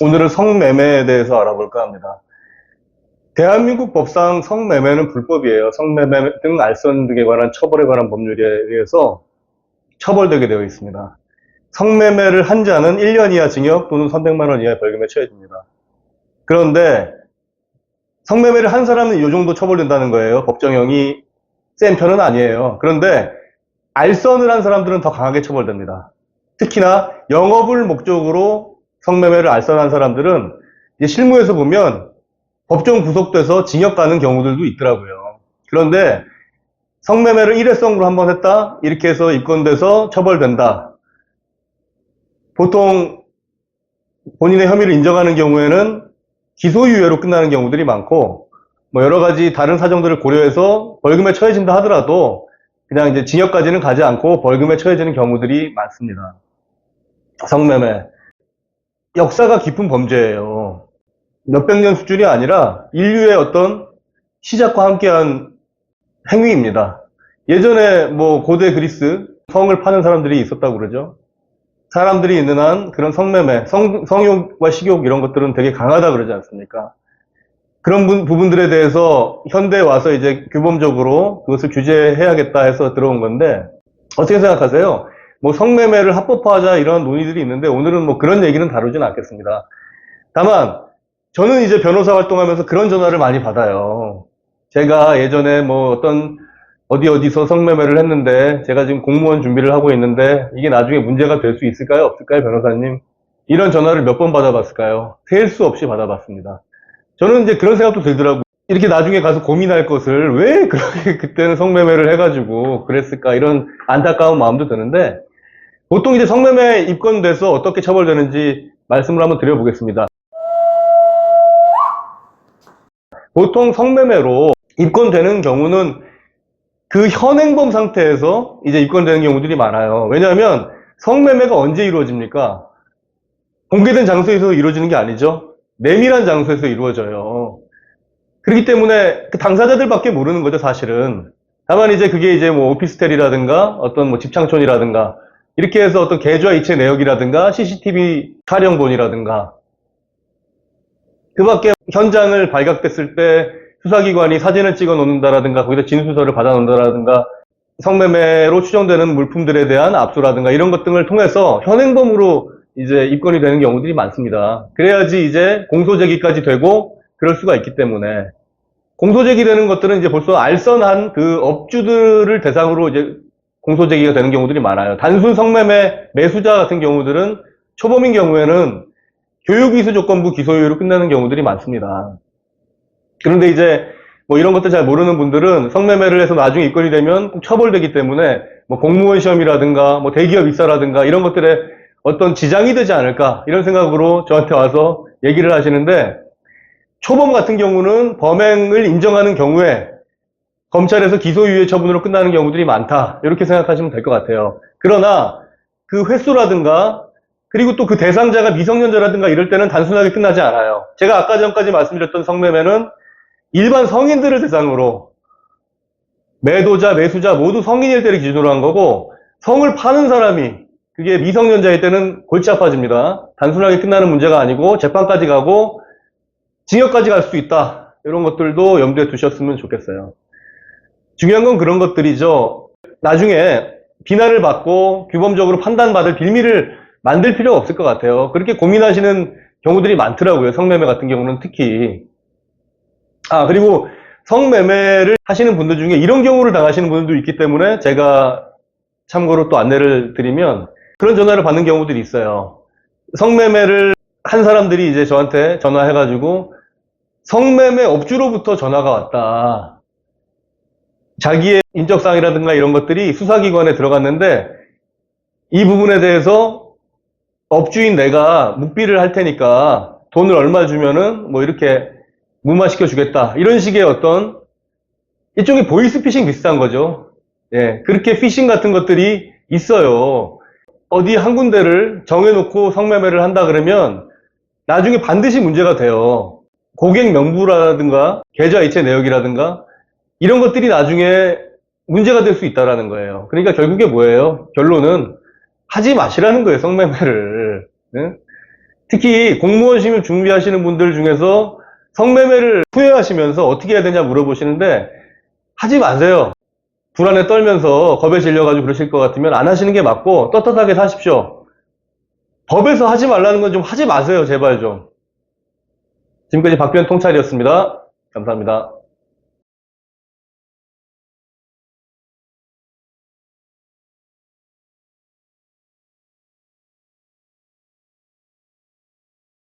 오늘은 성매매에 대해서 알아볼까 합니다. 대한민국 법상 성매매는 불법이에요. 성매매 등 알선 등에 관한 처벌에 관한 법률에 의해서 처벌되게 되어 있습니다. 성매매를 한 자는 1년 이하 징역 또는 300만 원 이하의 벌금에 처해집니다. 그런데 성매매를 한 사람은 이 정도 처벌된다는 거예요. 법정형이 센 편은 아니에요. 그런데 알선을 한 사람들은 더 강하게 처벌됩니다. 특히나 영업을 목적으로 성매매를 알선한 사람들은 이제 실무에서 보면 법정 구속돼서 징역 가는 경우들도 있더라고요. 그런데 성매매를 일회성으로 한번 했다? 이렇게 해서 입건돼서 처벌된다. 보통 본인의 혐의를 인정하는 경우에는 기소유예로 끝나는 경우들이 많고, 뭐 여러 가지 다른 사정들을 고려해서 벌금에 처해진다 하더라도 그냥 이제 징역까지는 가지 않고 벌금에 처해지는 경우들이 많습니다. 성매매. 역사가 깊은 범죄예요. 몇백 년 수준이 아니라 인류의 어떤 시작과 함께한 행위입니다. 예전에 뭐 고대 그리스 성을 파는 사람들이 있었다고 그러죠. 사람들이 있는 한 그런 성매매, 성욕과 식욕 이런 것들은 되게 강하다 그러지 않습니까? 그런 부분들에 대해서 현대에 와서 이제 규범적으로 그것을 규제해야겠다 해서 들어온 건데, 어떻게 생각하세요? 뭐 성매매를 합법화하자 이런 논의들이 있는데 오늘은 뭐 그런 얘기는 다루진 않겠습니다. 다만 저는 이제 변호사 활동하면서 그런 전화를 많이 받아요. 제가 예전에 뭐 어떤 어디서 성매매를 했는데 제가 지금 공무원 준비를 하고 있는데 이게 나중에 문제가 될 수 있을까요? 없을까요? 변호사님? 이런 전화를 몇 번 받아봤을까요? 셀 수 없이 받아봤습니다. 저는 이제 그런 생각도 들더라고요. 이렇게 나중에 가서 고민할 것을 왜 그렇게 그때는 성매매를 해가지고 그랬을까 이런 안타까운 마음도 드는데, 보통 이제 성매매 입건돼서 어떻게 처벌되는지 말씀을 한번 드려보겠습니다. 보통 성매매로 입건되는 경우는 그 현행범 상태에서 이제 입건되는 경우들이 많아요. 왜냐하면 성매매가 언제 이루어집니까? 공개된 장소에서 이루어지는 게 아니죠. 내밀한 장소에서 이루어져요. 그렇기 때문에 그 당사자들밖에 모르는 거죠, 사실은. 다만 이제 그게 이제 뭐 오피스텔이라든가 어떤 뭐 집창촌이라든가 이렇게 해서 어떤 계좌 이체 내역이라든가 CCTV 촬영본이라든가, 그 밖에 현장을 발각됐을 때 수사기관이 사진을 찍어 놓는다라든가 거기다 진술서를 받아 놓는다라든가 성매매로 추정되는 물품들에 대한 압수라든가 이런 것 등을 통해서 현행범으로 이제 입건이 되는 경우들이 많습니다. 그래야지 이제 공소제기까지 되고 그럴 수가 있기 때문에, 공소제기되는 것들은 이제 벌써 알선한 그 업주들을 대상으로 이제 공소제기가 되는 경우들이 많아요. 단순 성매매 매수자 같은 경우들은 초범인 경우에는 교육이수조건부 기소유예로 끝나는 경우들이 많습니다. 그런데 이제 뭐 이런 것들 잘 모르는 분들은 성매매를 해서 나중에 입건이 되면 꼭 처벌되기 때문에 뭐 공무원 시험이라든가 뭐 대기업 입사라든가 이런 것들에 어떤 지장이 되지 않을까 이런 생각으로 저한테 와서 얘기를 하시는데, 초범 같은 경우는 범행을 인정하는 경우에 검찰에서 기소유예 처분으로 끝나는 경우들이 많다 이렇게 생각하시면 될 것 같아요. 그러나 그 횟수라든가 그리고 또 그 대상자가 미성년자라든가 이럴 때는 단순하게 끝나지 않아요. 제가 아까 전까지 말씀드렸던 성매매는 일반 성인들을 대상으로 매도자, 매수자 모두 성인일 때를 기준으로 한 거고, 성을 파는 사람이 그게 미성년자일 때는 골치 아파집니다. 단순하게 끝나는 문제가 아니고 재판까지 가고 징역까지 갈 수 있다. 이런 것들도 염두에 두셨으면 좋겠어요. 중요한 건 그런 것들이죠. 나중에 비난을 받고 규범적으로 판단받을 빌미를 만들 필요가 없을 것 같아요. 그렇게 고민하시는 경우들이 많더라고요. 성매매 같은 경우는 특히. 그리고 성매매를 하시는 분들 중에 이런 경우를 당하시는 분들도 있기 때문에 제가 참고로 또 안내를 드리면, 그런 전화를 받는 경우들이 있어요. 성매매를 한 사람들이 이제 저한테 전화해가지고 성매매 업주로부터 전화가 왔다. 자기의 인적사항이라든가 이런 것들이 수사기관에 들어갔는데 이 부분에 대해서 업주인 내가 묵비를 할 테니까 돈을 얼마 주면은 뭐 이렇게 무마시켜 주겠다. 이런 식의 어떤 일종의 보이스피싱 비슷한 거죠. 예, 그렇게 피싱 같은 것들이 있어요. 어디 한 군데를 정해놓고 성매매를 한다 그러면 나중에 반드시 문제가 돼요. 고객 명부라든가 계좌 이체 내역이라든가 이런 것들이 나중에 문제가 될 수 있다라는 거예요. 그러니까 결국에 뭐예요? 결론은 하지 마시라는 거예요, 성매매를. 네? 특히 공무원 시험 준비하시는 분들 중에서 성매매를 후회하시면서 어떻게 해야 되냐 물어보시는데 하지 마세요. 불안에 떨면서 겁에 질려가지고 그러실 것 같으면 안 하시는 게 맞고 떳떳하게 사십시오. 법에서 하지 말라는 건 좀 하지 마세요. 제발 좀. 지금까지 박변 통찰이었습니다. 감사합니다.